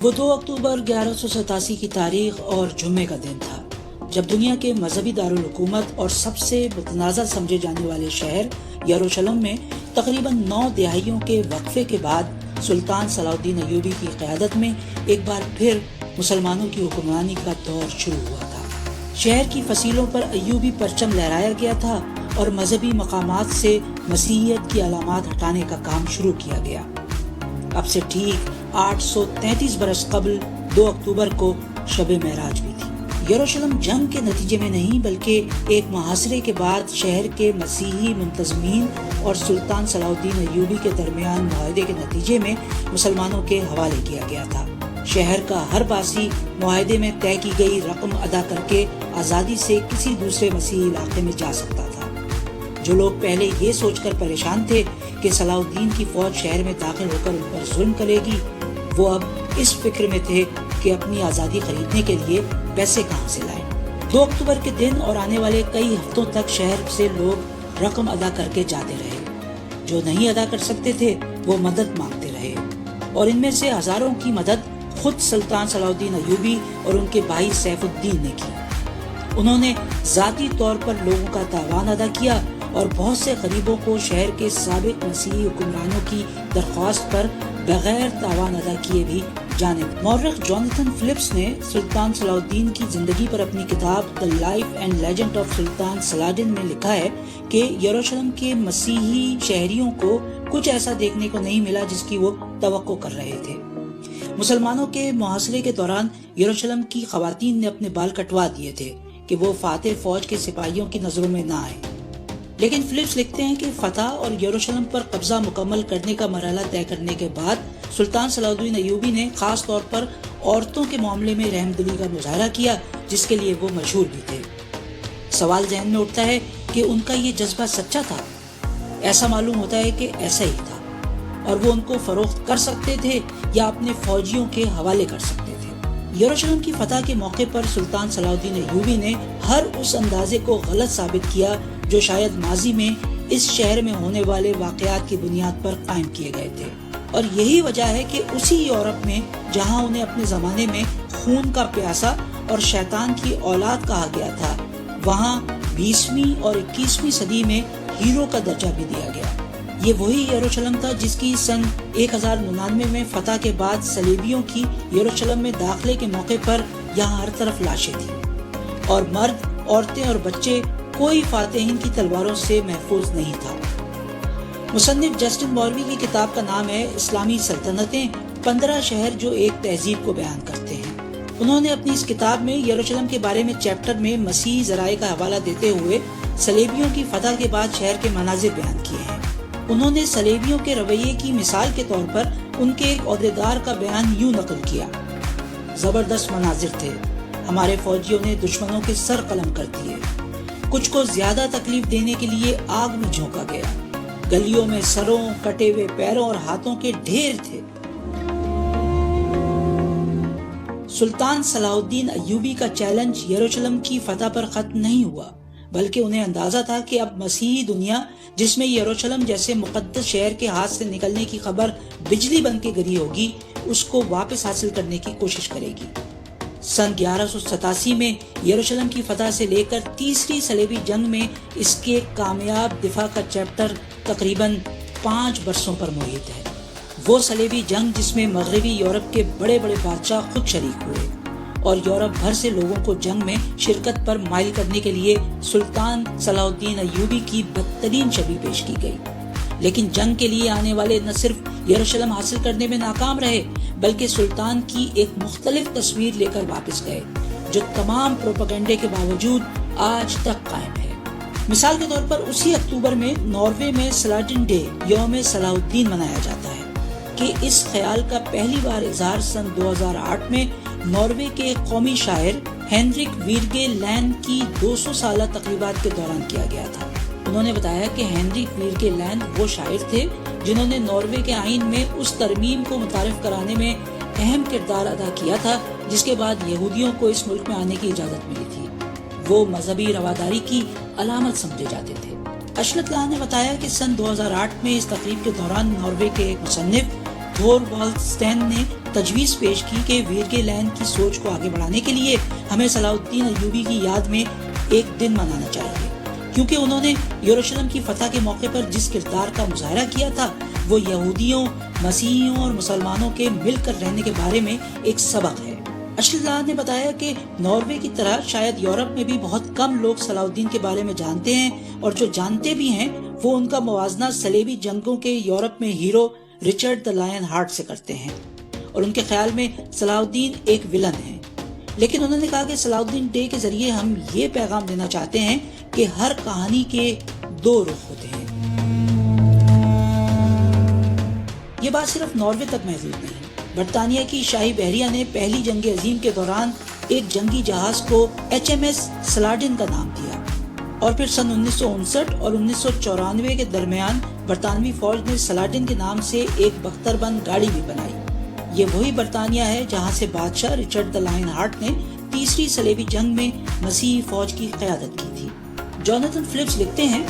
وہ 2 اکتوبر 1187 کی تاریخ اور جمعے کا دن تھا جب دنیا کے مذہبی دارالحکومت اور سب سے متنازع سمجھے جانے والے شہر یروشلم میں تقریباً 9 دہائیوں کے وقفے کے بعد سلطان صلاح الدین ایوبی کی قیادت میں ایک بار پھر مسلمانوں کی حکمرانی کا دور شروع ہوا تھا۔ شہر کی فصیلوں پر ایوبی پرچم لہرایا گیا تھا اور مذہبی مقامات سے مسیحیت کی علامات ہٹانے کا کام شروع کیا گیا۔ اب سے ٹھیک 833 برس قبل 2 اکتوبر کو شب معراج بھی تھی۔ یروشلم جنگ کے نتیجے میں نہیں بلکہ ایک محاصرے کے بعد شہر کے مسیحی منتظمین اور سلطان صلاح الدین ایوبی کے درمیان معاہدے کے نتیجے میں مسلمانوں کے حوالے کیا گیا تھا۔ شہر کا ہر باسی معاہدے میں طے کی گئی رقم ادا کر کے آزادی سے کسی دوسرے مسیحی علاقے میں جا سکتا تھا۔ جو لوگ پہلے یہ سوچ کر پریشان تھے کہ صلاح الدین کی فوج شہر میں داخل ہو کر ان پر ظلم کرے گی، وہ اب اس فکر میں تھے کہ اپنی آزادی خریدنے کے لیے پیسے کہاں سے لائیں۔ 2 اکتوبر کے دن اور آنے والے کئی ہفتوں تک شہر سے لوگ رقم ادا کر کے جاتے رہے۔ جو نہیں ادا کر سکتے تھے وہ مدد مانگتے رہے اور ان میں سے ہزاروں کی مدد خود سلطان صلاح الدین ایوبی اور ان کے بھائی سیف الدین نے کی۔ انہوں نے ذاتی طور پر لوگوں کا تعاون ادا کیا اور بہت سے غریبوں کو شہر کے سابق مسیحی حکمرانوں کی درخواست پر بغیر تعاون ادا کیے بھی جانے۔ مورخ جوناتھن فلپس نے سلطان صلاح الدین کی زندگی پر اپنی کتاب the life and legend of Sultan Salahuddin میں لکھا ہے کہ یروشلم کے مسیحی شہریوں کو کچھ ایسا دیکھنے کو نہیں ملا جس کی وہ توقع کر رہے تھے۔ مسلمانوں کے محاصرے کے دوران یروشلم کی خواتین نے اپنے بال کٹوا دیے تھے کہ وہ فاتح فوج کے سپاہیوں کی نظروں میں نہ آئیں، لیکن فلپس لکھتے ہیں کہ فتح اور یروشلم پر قبضہ مکمل کرنے کا مرحلہ طے کرنے کے بعد سلطان صلاح الدین ایوبی نے خاص طور پر عورتوں کے معاملے میں رحم دلی کا مظاہرہ کیا جس کے لیے وہ مشہور بھی تھے۔ سوال ذہن میں اٹھتا ہے کہ ان کا یہ جذبہ سچا تھا؟ ایسا معلوم ہوتا ہے کہ ایسا ہی تھا، اور وہ ان کو فروخت کر سکتے تھے یا اپنے فوجیوں کے حوالے کر سکتے تھے۔ یروشلم کی فتح کے موقع پر سلطان صلاح الدین ایوبی نے ہر اس اندازے کو غلط ثابت کیا جو شاید ماضی میں اس شہر میں ہونے والے واقعات کی بنیاد پر قائم کیے گئے تھے، اور یہی وجہ ہے کہ اسی یورپ میں جہاں انہیں اپنے زمانے میں خون کا پیاسا اور شیطان کی اولاد کہا گیا تھا، وہاں 20ویں اور 21ویں صدی میں ہیرو کا درجہ بھی دیا گیا۔ یہ وہی یروشلم تھا جس کی سن 1099 میں فتح کے بعد صلیبیوں کی یروشلم میں داخلے کے موقع پر یہاں ہر طرف لاشیں تھیں، اور مرد، عورتیں اور بچے کوئی فاتحین کی تلواروں سے محفوظ نہیں تھا۔ مصنف جسٹن موروی کی کتاب کا نام ہے اسلامی سلطنتیں، 15 شہر جو ایک تہذیب کو بیان کرتے ہیں۔ انہوں نے اپنی اس کتاب میں یروشلم کے بارے میں چیپٹر میں مسیحی ذرائع کا حوالہ دیتے ہوئے صلیبیوں کی فتح کے بعد شہر کے مناظر بیان کیے ہیں۔ انہوں نے صلیبیوں کے رویے کی مثال کے طور پر ان کے ایک عہدیدار کا بیان یوں نقل کیا: زبردست مناظر تھے، ہمارے فوجیوں نے دشمنوں کے سر قلم کر دیے، کچھ کو زیادہ تکلیف دینے کے لیے آگ میں جھونکا گیا، گلیوں میں سروں، کٹے ہوئے پیروں اور ہاتھوں کے ڈھیر تھے۔ سلطان صلاح الدین ایوبی کا چیلنج یروشلم کی فتح پر ختم نہیں ہوا، بلکہ انہیں اندازہ تھا کہ اب مسیحی دنیا جس میں یروشلم جیسے مقدس شہر کے ہاتھ سے نکلنے کی خبر بجلی بن کے گری ہوگی، اس کو واپس حاصل کرنے کی کوشش کرے گی۔ سن 1187 میں یروشلم کی فتح سے لے کر تیسری صلیبی جنگ میں اس کے کامیاب دفاع کا چیپٹر تقریباً 5 برسوں پر محیط ہے۔ وہ صلیبی جنگ جس میں مغربی یورپ کے بڑے بڑے بادشاہ خود شریک ہوئے اور یورپ بھر سے لوگوں کو جنگ میں شرکت پر مائل کرنے کے لیے سلطان صلاح الدین ایوبی کی بدترین شبیہ پیش کی گئی، لیکن جنگ کے لیے آنے والے نہ صرف یروشلم حاصل کرنے میں ناکام رہے بلکہ سلطان کی ایک مختلف تصویر لے کر واپس گئے جو تمام پروپیگنڈے کے باوجود آج تک قائم ہے۔ مثال کے طور پر اسی اکتوبر میں ناروے میں سلاٹن ڈے، یوم صلاح الدین منایا جاتا ہے کہ اس خیال کا پہلی بار اظہار سن 2008 میں ناروے کے قومی شاعر ہینرک ویرگے لین کی 200 سالہ تقریبات کے دوران کیا گیا تھا۔ انہوں نے بتایا کہ ہینرک ویرگے لین وہ شاعر تھے جنہوں نے ناروے کے آئین میں اس ترمیم کو متعارف کرانے میں اہم کردار ادا کیا تھا جس کے بعد یہودیوں کو اس ملک میں آنے کی اجازت ملی تھی۔ وہ مذہبی رواداری کی علامت سمجھے جاتے تھے۔ اشلت لاہ نے بتایا کہ سن 2008 میں اس تقریب کے دوران ناروے کے ایک مصنف تھور والسٹین نے تجویز پیش کی کہ ویرگے لینڈ کی سوچ کو آگے بڑھانے کے لیے ہمیں صلاح الدین ایوبی کی یاد میں ایک دن منانا چاہیے، کیونکہ انہوں نے یروشلم کی فتح کے موقع پر جس کردار کا مظاہرہ کیا تھا وہ یہودیوں، مسیحیوں اور مسلمانوں کے مل کر رہنے کے بارے میں ایک سبق ہے۔ اشلداد نے بتایا کہ ناروے کی طرح شاید یورپ میں بھی بہت کم لوگ صلاح الدین کے بارے میں جانتے ہیں، اور جو جانتے بھی ہیں وہ ان کا موازنہ صلیبی جنگوں کے یورپ میں ہیرو رچرڈ دی لائن ہارٹ سے کرتے ہیں، اور ان کے خیال میں صلاح الدین ایک ولن ہے۔ لیکن انہوں نے کہا کہ صلاح الدین ڈے کے ذریعے ہم یہ پیغام دینا چاہتے ہیں کہ ہر کہانی کے دو رخ ہوتے ہیں۔ یہ بات صرف ناروے تک محدود نہیں۔ برطانیہ کی شاہی بحریہ نے پہلی جنگ عظیم کے دوران ایک جنگی جہاز کو HMS سلاڈن کا نام دیا، اور پھر سن 1959 اور 1994 کے درمیان برطانوی فوج نے سلاڈن کے نام سے ایک بختر بند گاڑی بھی بنائی۔ یہ وہی برطانیہ ہے جہاں سے بادشاہ رچرڈ دی لائن ہارٹ نے تیسری صلیبی جنگ میں مسیحی فوج کی قیادت کی تھی۔ جوناتھن فلپس لکھتے ہیں،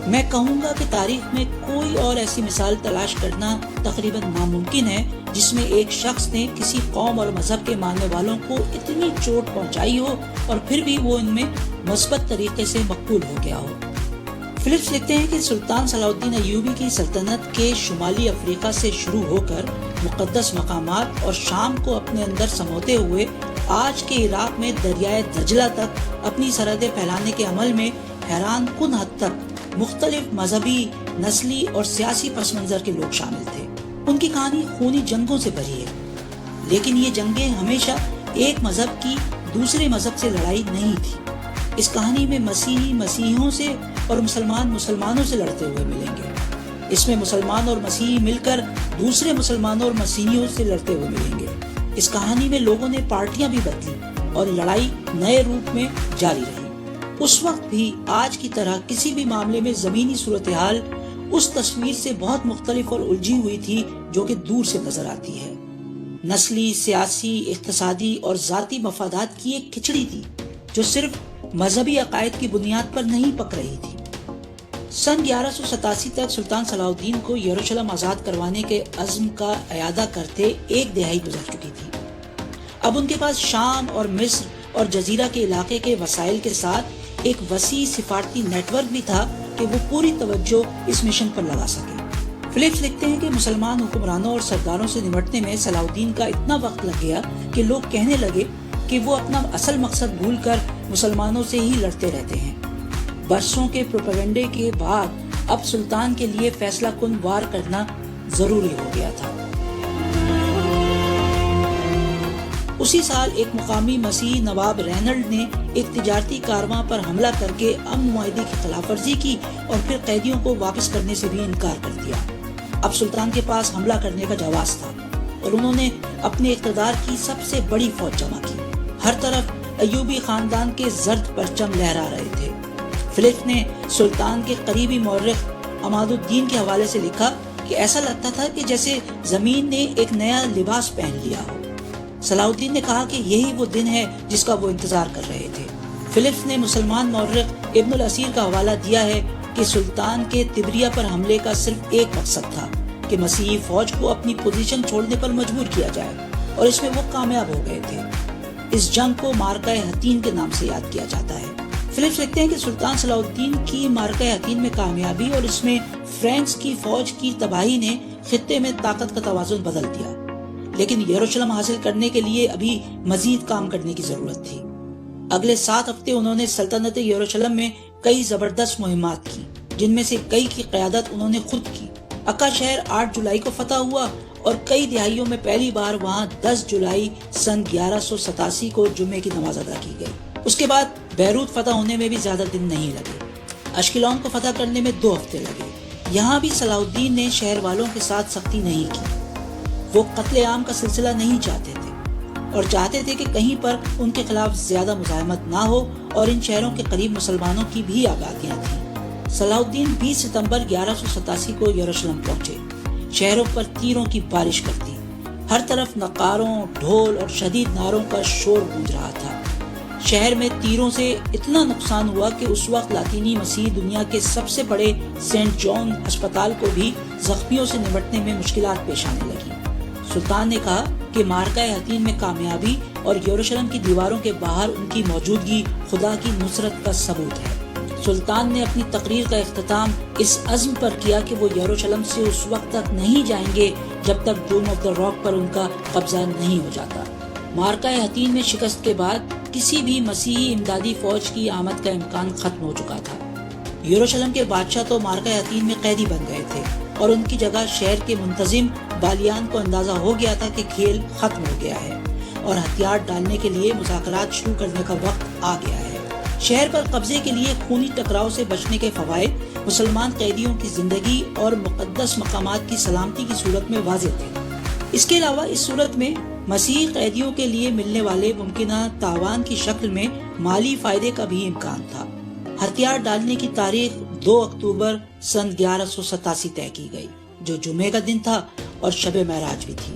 میں کہوں گا کہ تاریخ میں کوئی اور ایسی مثال تلاش کرنا تقریباً ناممکن ہے جس میں ایک شخص نے کسی قوم اور مذہب کے ماننے والوں کو اتنی چوٹ پہنچائی ہو اور پھر بھی وہ ان میں مثبت طریقے سے مقبول ہو گیا ہو۔ فلپس لکھتے ہیں کہ سلطان صلاح الدین ایوبی کی سلطنت کے شمالی افریقہ سے شروع ہو کر مقدس مقامات اور شام کو اپنے اندر سموتے ہوئے آج کے عراق میں دریائے دجلہ تک اپنی سرحدیں پھیلانے کے عمل میں حیران کن حد تک مختلف مذہبی، نسلی اور سیاسی پس منظر کے لوگ شامل تھے۔ ان کی کہانی خونی جنگوں سے بھری ہے، لیکن یہ جنگیں ہمیشہ ایک مذہب کی دوسرے مذہب سے لڑائی نہیں تھی۔ اس کہانی میں مسیحی مسیحیوں سے اور مسلمان مسلمانوں سے لڑتے ہوئے ملیں گے۔ اس میں مسلمان اور مسیحی مل کر دوسرے مسلمانوں اور مسیحیوں سے لڑتے ہوئے ملیں گے۔ اس کہانی میں لوگوں نے پارٹیاں بھی بدلی اور لڑائی نئے روپ میں جاری رہی۔ اس وقت بھی آج کی طرح کسی بھی معاملے میں زمینی صورتحال اس تصویر سے بہت مختلف اور الجھی ہوئی تھی جو کہ دور سے نظر آتی ہے۔ نسلی، سیاسی، اقتصادی اور ذاتی مفادات کی ایک کھچڑی تھی جو صرف مذہبی عقائد کی بنیاد پر نہیں پک رہی تھی۔ سن 1187 تک سلطان صلاح الدین کو یروشلم آزاد کروانے کے عزم کا اعادہ کرتے ایک دہائی گزر چکی تھی۔ اب ان کے پاس شام اور مصر اور جزیرہ کے علاقے کے وسائل کے ساتھ ایک وسیع سفارتی نیٹ ورک بھی تھا کہ وہ پوری توجہ اس مشن پر لگا سکے۔ فلپس لکھتے ہیں کہ مسلمان حکمرانوں اور سرداروں سے نمٹنے میں صلاح الدین کا اتنا وقت لگ گیا کہ لوگ کہنے لگے کہ وہ اپنا اصل مقصد بھول کر مسلمانوں سے ہی لڑتے رہتے ہیں۔ برسوں کے پروپیگنڈے کے بعد اب سلطان کے لیے فیصلہ کن وار کرنا ضروری ہو گیا تھا۔ اسی سال ایک مقامی مسیحی نواب رینلڈ نے ایک تجارتی کارواں پر حملہ کر کے امن معاہدے کی خلاف ورزی کی اور پھر قیدیوں کو واپس کرنے سے بھی انکار کر دیا۔ اب سلطان کے پاس حملہ کرنے کا جواز تھا اور انہوں نے اپنے اقتدار کی سب سے بڑی فوج جمع کی۔ ہر طرف ایوبی خاندان کے زرد پرچم لہرا رہے تھے۔ فلپس نے سلطان کے قریبی مورخ عماد الدین کے حوالے سے لکھا کہ ایسا لگتا تھا کہ جیسے زمین نے ایک نیا لباس پہن لیا ہو۔ صلاح الدین نے کہا کہ یہی وہ دن ہے جس کا وہ انتظار کر رہے تھے۔ فلپس نے مسلمان مورخ ابن الاسیر کا حوالہ دیا ہے کہ سلطان کے تبریہ پر حملے کا صرف ایک مقصد تھا کہ مسیحی فوج کو اپنی پوزیشن چھوڑنے پر مجبور کیا جائے، اور اس میں وہ کامیاب ہو گئے تھے۔ اس جنگ کو مارکہ حطین کے نام سے یاد کیا جاتا ہے۔ فلپس لکھتے ہیں کہ سلطان صلاح الدین کی مارکہ حطین میں کامیابی اور اس میں فرینکس کی فوج کی تباہی نے خطے میں طاقت کا توازن بدل دیا، لیکن یروشلم حاصل کرنے کے لیے ابھی مزید کام کرنے کی ضرورت تھی۔ اگلے 7 ہفتے انہوں نے سلطنت یروشلم میں کئی زبردست مہمات کی، جن میں سے کئی کی قیادت انہوں نے خود کی۔ اکا شہر 8 جولائی کو فتح ہوا اور کئی دہائیوں میں پہلی بار وہاں 10 جولائی سن 1187 کو جمعے کی نماز ادا کی گئی۔ اس کے بعد بیروت فتح ہونے میں بھی زیادہ دن نہیں لگے۔ اشکلون کو فتح کرنے میں 2 ہفتے لگے۔ یہاں بھی صلاح الدین نے شہر والوں کے ساتھ سختی نہیں کی۔ وہ قتل عام کا سلسلہ نہیں چاہتے تھے اور چاہتے تھے کہ کہیں پر ان کے خلاف زیادہ مزاحمت نہ ہو، اور ان شہروں کے قریب مسلمانوں کی بھی آبادیاں تھیں۔ صلاح الدین 20 ستمبر 1187 کو یروشلم پہنچے۔ شہروں پر تیروں کی بارش کرتی، ہر طرف نقاروں، ڈھول اور شدید نعروں کا شور گونج رہا تھا۔ شہر میں تیروں سے اتنا نقصان ہوا کہ اس وقت لاطینی مسیح دنیا کے سب سے بڑے سینٹ جان ہسپتال کو بھی زخمیوں سے نمٹنے میں مشکلات پیش آنے لگی۔ سلطان نے کہا کہ معرکہ حطین میں کامیابی اور یروشلم کی دیواروں کے باہر ان کی موجودگی خدا کی نصرت کا ثبوت ہے۔ سلطان نے اپنی تقریر کا اختتام اس عزم پر کیا کہ وہ یروشلم سے اس وقت تک نہیں جائیں گے جب تک ڈوم آف دا راک پر ان کا قبضہ نہیں ہو جاتا۔ معرکہ حطین میں شکست کے بعد کسی بھی مسیحی امدادی فوج کی آمد کا امکان ختم ہو چکا تھا۔ یروشلم کے بادشاہ تو معرکہ حطین میں قیدی بن گئے تھے اور ان کی جگہ شہر کے منتظم بالیان کو اندازہ ہو گیا تھا کہ کھیل ختم ہو گیا ہے اور ہتھیار ڈالنے کے لیے مذاکرات شروع کرنے کا وقت آ گیا ہے۔ شہر پر قبضے کے لیے خونی ٹکراؤ سے بچنے کے فوائد مسلمان قیدیوں کی زندگی اور مقدس مقامات کی سلامتی کی صورت میں واضح تھے۔ اس کے علاوہ اس صورت میں مسیحی قیدیوں کے لیے ملنے والے ممکنہ تاوان کی شکل میں مالی فائدے کا بھی امکان تھا۔ ہتھیار ڈالنے کی تاریخ 2 اکتوبر سن 1187 طے کی گئی، جو جمعے کا دن تھا اور شب معراج بھی تھی۔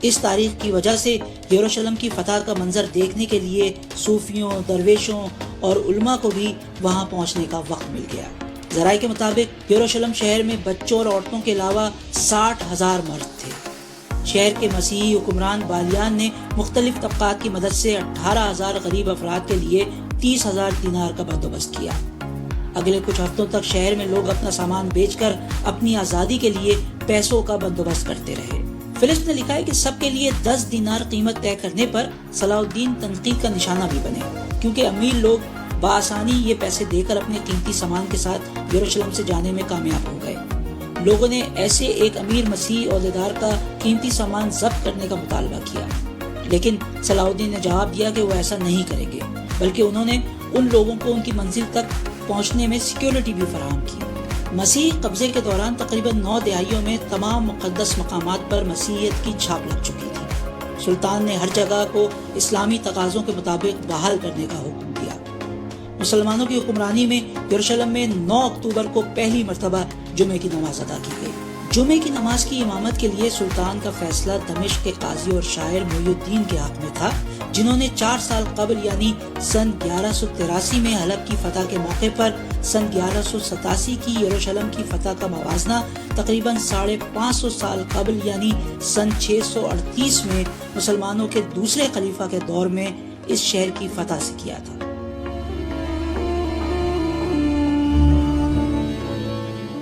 اس تاریخ کی وجہ سے یروشلم کی فتح کا منظر دیکھنے کے لیے صوفیوں، درویشوں اور علماء کو بھی وہاں پہنچنے کا وقت مل گیا۔ ذرائع کے مطابق یروشلم شہر میں بچوں اور عورتوں کے علاوہ 60,000 مرد تھے۔ شہر کے مسیحی حکمران بالیان نے مختلف طبقات کی مدد سے 18,000 غریب افراد کے لیے 30,000 دینار کا بندوبست کیا۔ اگلے کچھ ہفتوں تک شہر میں لوگ اپنا سامان بیچ کر اپنی آزادی کے لیے پیسوں کا بندوبست کرتے رہے۔ فلسط نے لکھا ہے کہ سب کے لیے 10 دینار قیمت طے کرنے پر صلاح الدین تنقید کا نشانہ بھی بنے، کیونکہ امیر لوگ بآسانی یہ پیسے دے کر اپنے قیمتی سامان کے ساتھ یروشلم سے جانے میں کامیاب ہو گئے۔ لوگوں نے ایسے ایک امیر مسیحی عہدیدار کا قیمتی سامان ضبط کرنے کا مطالبہ کیا، لیکن صلاح الدین نے جواب دیا کہ وہ ایسا نہیں کریں گے، بلکہ انہوں نے ان لوگوں کو ان کی منزل تک پہنچنے میں سیکیورٹی بھی فراہم کی۔ مسیحی قبضے کے دوران تقریباً 9 دہائیوں میں تمام مقدس مقامات پر مسیحیت کی چھاپ لگ چکی تھی۔ سلطان نے ہر جگہ کو اسلامی تقاضوں کے مطابق بحال کرنے کا حکم دیا۔ مسلمانوں کی حکمرانی میں یروشلم میں 9 اکتوبر کو پہلی مرتبہ جمعے کی نماز ادا کی گئی۔ جمعے کی نماز کی امامت کے لیے سلطان کا فیصلہ دمشق کے قاضی اور شاعر محی الدین کے حق میں تھا، جنہوں نے 4 سال قبل یعنی سن 1183 میں حلب کی فتح کے موقع پر سن 1187 کی یروشلم کی فتح کا موازنہ تقریباً 550 سال قبل یعنی سن 638 میں مسلمانوں کے دوسرے خلیفہ کے دور میں اس شہر کی فتح سے کیا تھا۔